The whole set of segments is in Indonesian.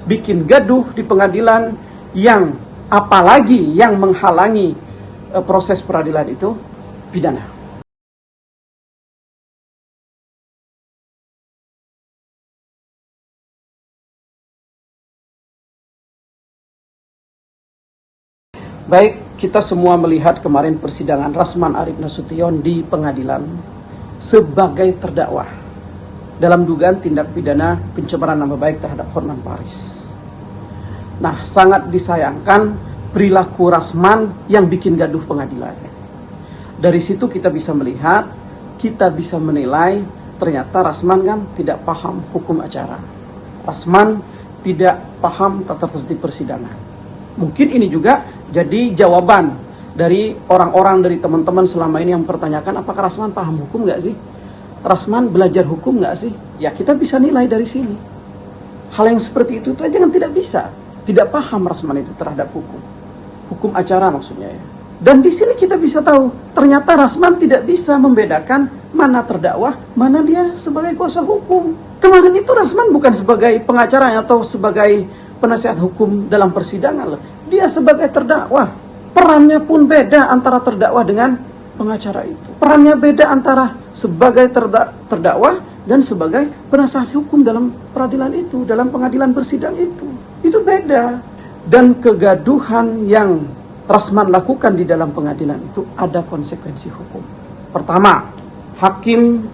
bikin gaduh di pengadilan, yang apalagi yang menghalangi proses peradilan itu pidana. Baik, kita semua melihat kemarin persidangan Rasman Arief Nasution di pengadilan sebagai terdakwa dalam dugaan tindak pidana pencemaran nama baik terhadap Hotman Paris. Nah, sangat disayangkan perilaku Rasman yang bikin gaduh pengadilan. Dari situ kita bisa melihat, kita bisa menilai ternyata Rasman kan tidak paham hukum acara. Rasman tidak paham tata tertib persidangan. Mungkin ini juga jadi jawaban dari orang-orang, dari teman-teman selama ini yang mempertanyakan apakah Rasman paham hukum nggak sih? Rasman belajar hukum nggak sih? Ya kita bisa nilai dari sini. Hal yang seperti itu aja kan tidak bisa. Tidak paham Rasman itu terhadap hukum. Hukum acara maksudnya ya. Dan di sini kita bisa tahu, ternyata Rasman tidak bisa membedakan mana terdakwa, mana dia sebagai kuasa hukum. Kemarin itu Rasman bukan sebagai pengacara atau sebagai penasihat hukum dalam persidangan loh. Dia sebagai terdakwa. Perannya pun beda antara terdakwa dengan pengacara itu. Perannya beda antara sebagai terdakwa dan sebagai penasihat hukum dalam peradilan itu, dalam pengadilan persidang itu. Itu beda. Dan kegaduhan yang Rasman lakukan di dalam pengadilan itu ada konsekuensi hukum. Pertama, hakim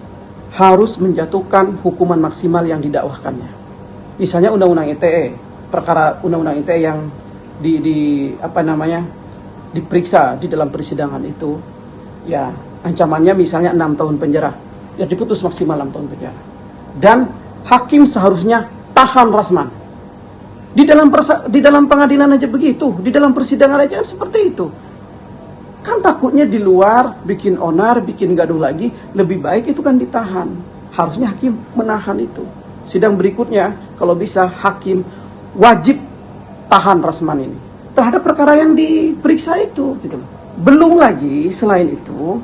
harus menjatuhkan hukuman maksimal yang didakwahkannya. Misalnya undang-undang ITE, perkara undang-undang ITE yang diperiksa di dalam persidangan itu, ya ancamannya misalnya 6 tahun penjara, ya diputus maksimal 6 tahun penjara. Dan hakim seharusnya tahan Rasman. Di dalam pengadilan aja begitu, di dalam persidangan aja kan seperti itu. Kan takutnya di luar bikin onar, bikin gaduh lagi, lebih baik itu kan ditahan. Harusnya hakim menahan itu. Sidang berikutnya kalau bisa hakim wajib tahan Rasman ini terhadap perkara yang diperiksa itu gitu. Belum lagi selain itu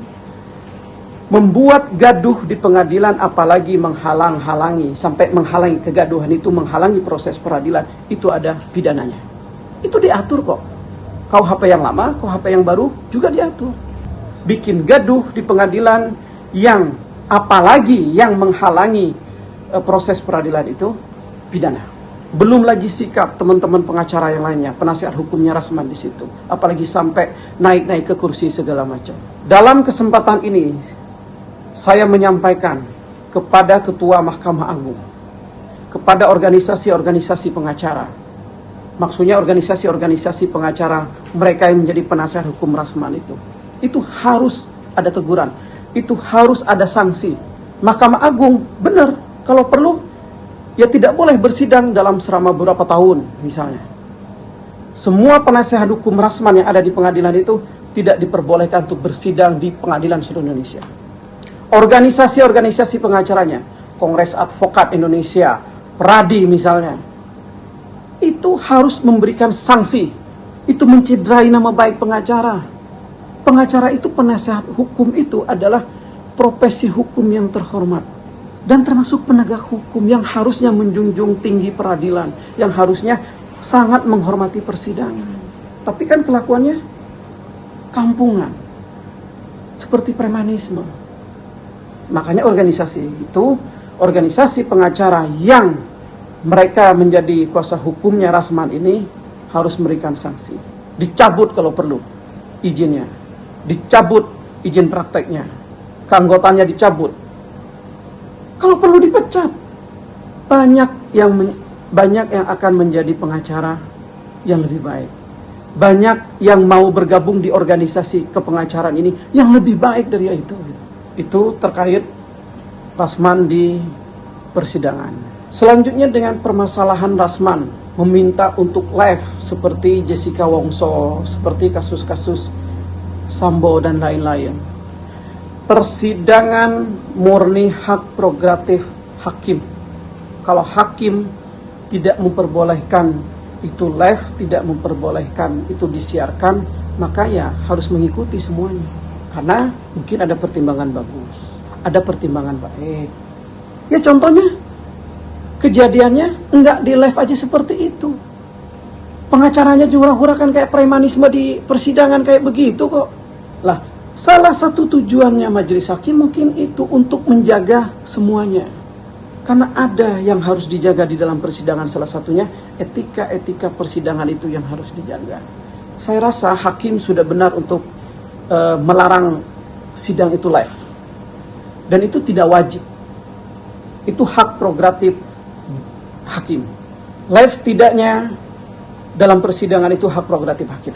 membuat gaduh di pengadilan, apalagi menghalang-halangi, sampai menghalangi kegaduhan itu, menghalangi proses peradilan, itu ada pidananya. Itu diatur kok. KUHP yang lama, KUHP yang baru juga diatur. Bikin gaduh di pengadilan yang apalagi yang menghalangi proses peradilan itu pidana. Belum lagi sikap teman-teman pengacara yang lainnya, penasihat hukumnya Rasman di situ, apalagi sampai naik-naik ke kursi segala macam. Dalam kesempatan ini saya menyampaikan kepada Ketua Mahkamah Agung, kepada organisasi-organisasi pengacara, maksudnya organisasi-organisasi pengacara mereka yang menjadi penasihat hukum Rasman itu harus ada teguran, itu harus ada sanksi. Mahkamah Agung benar, kalau perlu ya tidak boleh bersidang dalam selama beberapa tahun misalnya. Semua penasihat hukum Rasman yang ada di pengadilan itu tidak diperbolehkan untuk bersidang di pengadilan seluruh Indonesia. Organisasi-organisasi pengacaranya, Kongres Advokat Indonesia, PRADI misalnya, itu harus memberikan sanksi. Itu mencederai nama baik pengacara. Pengacara itu, penasehat hukum itu adalah profesi hukum yang terhormat. Dan termasuk penegak hukum yang harusnya menjunjung tinggi peradilan, yang harusnya sangat menghormati persidangan. Tapi kan kelakuannya kampungan, seperti premanisme. Makanya organisasi itu, organisasi pengacara yang mereka menjadi kuasa hukumnya Rasman ini harus memberikan sanksi. Dicabut kalau perlu izinnya, dicabut izin prakteknya, keanggotaannya dicabut. Kalau perlu dipecat. Banyak yang akan menjadi pengacara yang lebih baik. Banyak yang mau bergabung di organisasi kepengacaraan ini yang lebih baik dari itu. Itu terkait Rasman di persidangan. Selanjutnya dengan permasalahan Rasman meminta untuk live seperti Jessica Wongso, seperti kasus-kasus Sambo dan lain-lain. Persidangan murni hak prerogatif hakim. Kalau hakim tidak memperbolehkan itu live, tidak memperbolehkan itu disiarkan, maka ya harus mengikuti semuanya. Karena mungkin ada pertimbangan bagus, ada pertimbangan baik. Ya contohnya, kejadiannya enggak di live aja seperti itu. Pengacaranya hura-hurakan kayak premanisme di persidangan kayak begitu kok. Lah, salah satu tujuannya majelis hakim mungkin itu untuk menjaga semuanya. Karena ada yang harus dijaga di dalam persidangan, salah satunya etika-etika persidangan itu yang harus dijaga. Saya rasa hakim sudah benar untuk melarang sidang itu live. Dan itu tidak wajib. Itu hak prerogatif hakim. Live tidaknya dalam persidangan itu hak prerogatif hakim.